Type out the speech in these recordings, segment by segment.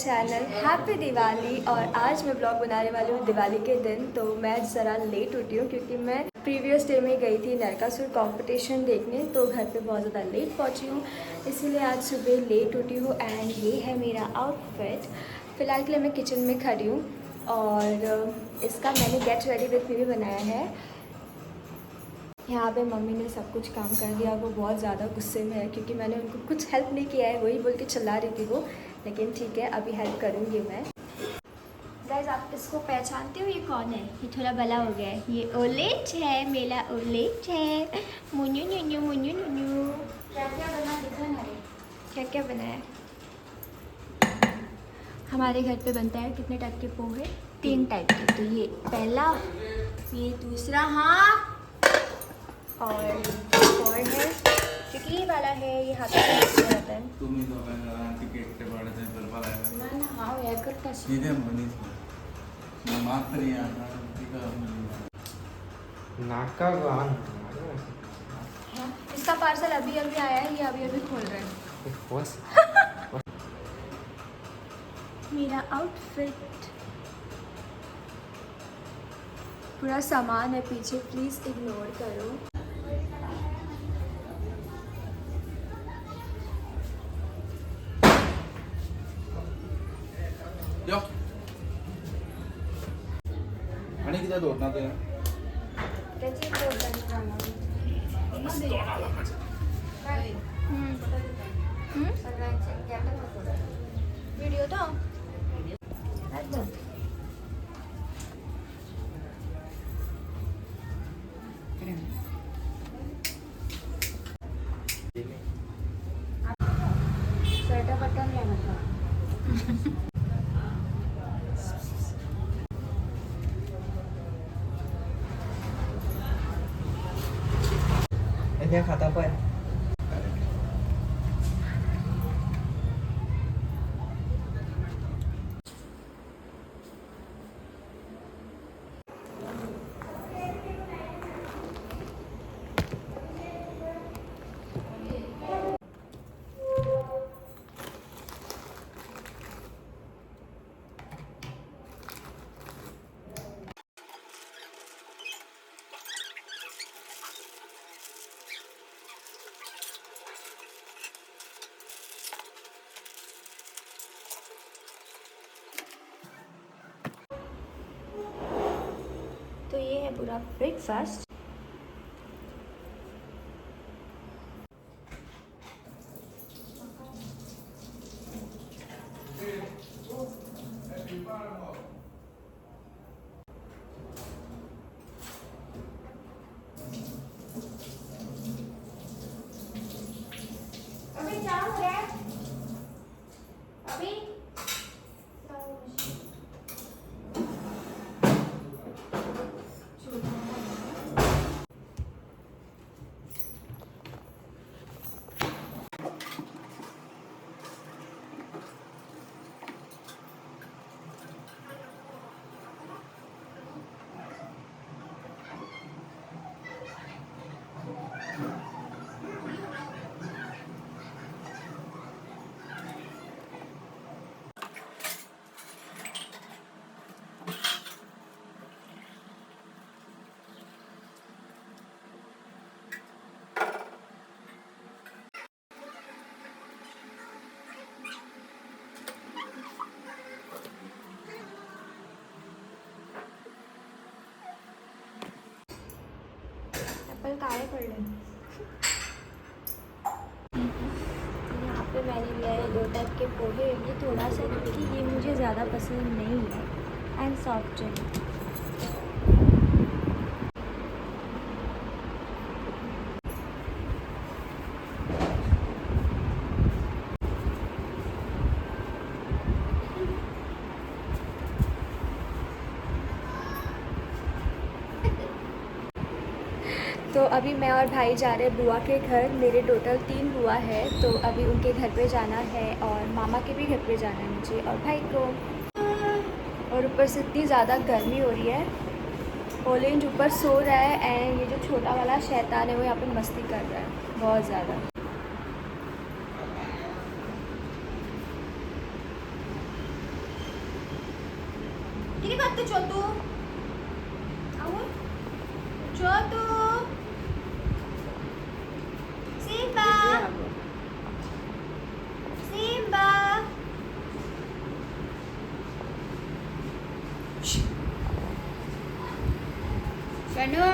Channel happy Diwali. और आज मैं ब्लॉग बनाने वाली हूँ दिवाली के दिन। तो मैं ज़रा लेट उठी हूँ क्योंकि मैं प्रीवियस डे में गई थी नरकासुर कंपटीशन देखने, तो घर पे बहुत ज़्यादा लेट पहुँची हूँ, इसीलिए आज सुबह लेट उठी हूँ। एंड ये है मेरा आउटफिट। फ़िलहाल के लिए मैं किचन में खड़ी हूँ और इसका मैंने गेट रेडी विथ मी भी बनाया है। यहाँ पे मम्मी ने सब कुछ काम कर दिया। वो बहुत ज़्यादा गुस्से में है क्योंकि मैंने उनको कुछ हेल्प नहीं किया है, वही बोल के चिल्ला रही थी वो। लेकिन ठीक है, अभी हेल्प करूँगी मैं। गाइस, आप इसको पहचानते हो? ये कौन है? ये थोड़ा बड़ा हो गया है। ये ओलेच है, मेरा ओलेच है। मुन्नू नुन्नू मुन्नू नुन्नू। क्या क्या बना दिखा ना रे। क्या क्या बनाया? हमारे घर पे बनता है कितने टाइप के पोहे? 3 टाइप के। तो ये पहला, ये दूसरा, हाँ, और है क्योंकि ये वाला है, ये हाथ में रहता है। तुम्ही तो टिकट के बारे में बलबला है ना ना। हाँ यार, करता सीधे मनीष मैं माफ करिए नाका गान। इसका पार्सल अभी अभी आया है, ये अभी अभी खोल रहे हैं। मेरा आउटफिट पूरा सामान है पीछे, प्लीज़ इग्नोर करो। आणि किती दोडना ते त्याची वीडियो तो स्वेटर बटन लगा था खाता पर तो ये है पूरा ब्रेकफास्ट। अभी क्या हो रहा है? अभी एप्पल काले पड़े। यहाँ पे मैंने लिया है 2 टाइप के पोहे। ये थोड़ा सा, क्योंकि ये मुझे ज़्यादा पसंद नहीं है। And soft drink. तो अभी मैं और भाई जा रहे हैं बुआ के घर। मेरे टोटल 3 बुआ है, तो अभी उनके घर पे जाना है और मामा के भी घर पे जाना है मुझे और भाई को। और ऊपर से इतनी ज़्यादा गर्मी हो रही है। ऑरेंज ऊपर सो रहा है एंड ये जो छोटा वाला शैतान है वो यहाँ पे मस्ती कर रहा है बहुत ज़्यादा। किती करते छोटू? आओ छोटू सिम्बा सिम्बा शनु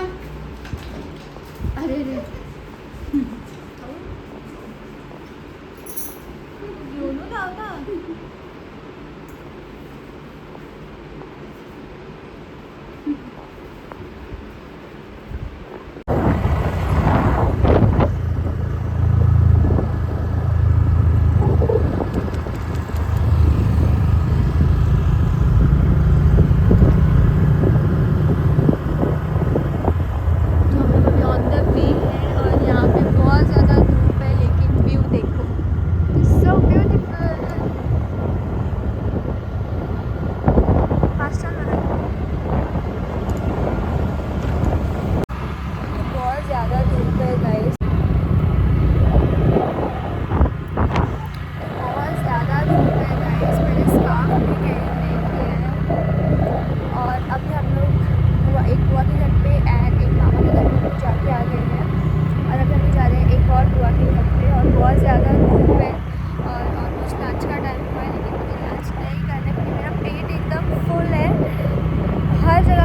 अरे रे योनो लावता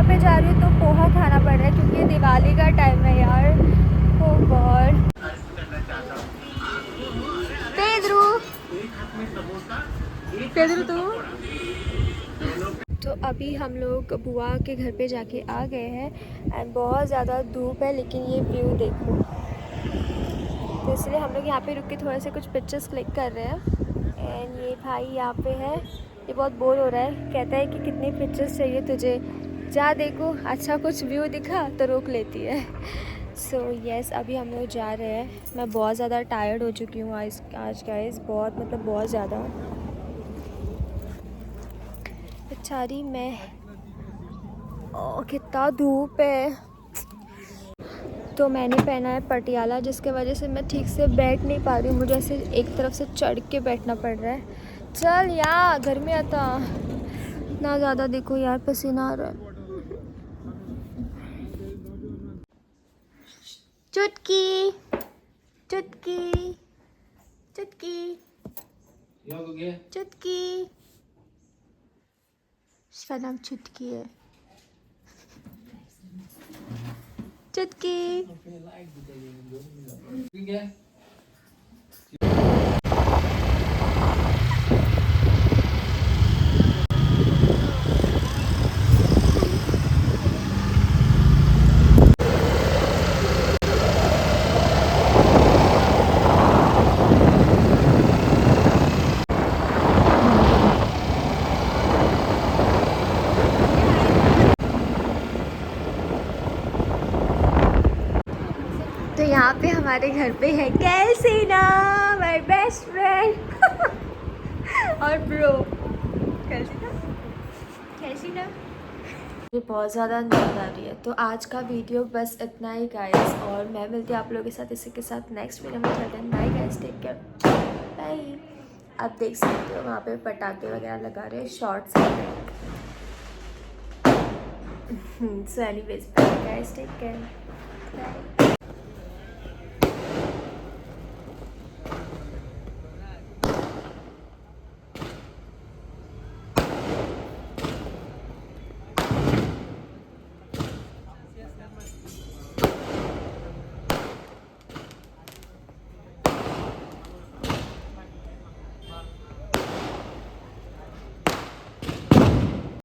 पे जा रही हूँ तो पोहा खाना पड़ रहा है क्योंकि ये दिवाली का टाइम है यार। ओह गॉड। पेद्रू तू तो अभी हम लोग बुआ के घर पे जाके आ गए हैं एंड बहुत ज़्यादा धूप है लेकिन ये व्यू देखो, तो इसलिए हम लोग यहाँ पे रुक के थोड़े से कुछ पिक्चर्स क्लिक कर रहे हैं। एंड ये भाई यहाँ पे है, ये बहुत बोर हो रहा है, कहता है कि कितनी पिक्चर्स चाहिए तुझे, जा देखो अच्छा कुछ व्यू दिखा तो रोक लेती है। सो यस अभी हम लोग जा रहे हैं। मैं बहुत ज़्यादा टायर्ड हो चुकी हूँ आज गाइस, बहुत मतलब बहुत ज़्यादा बेचारी मैं। कितना धूप है। तो मैंने पहना है पटियाला जिसके वजह से मैं ठीक से बैठ नहीं पा रही हूँ, मुझे ऐसे एक तरफ से चढ़ के बैठना पड़ रहा है। चल यार घर में आता इतना ज़्यादा देखो यार पसीना आ रहा है। चुटकी चुटकी चुटकी चुटकी, इसका नाम चुटकी है। चुटकी तो यहाँ पे हमारे घर पे है कैसीना माय बेस्ट फ्रेंड और ब्रो कैसीना। मुझे बहुत ज़्यादा नींद आ रही है तो आज का वीडियो बस इतना ही गाइस, और मैं मिलती हूँ आप लोगों के साथ इसी के साथ नेक्स्ट वीडियो में। चलते हैं, bye guys, take care, bye. आप देख सकते हो वहाँ पे पटाखे वगैरह लगा रहे हैं, shorts so anyways bye guys, take care, bye.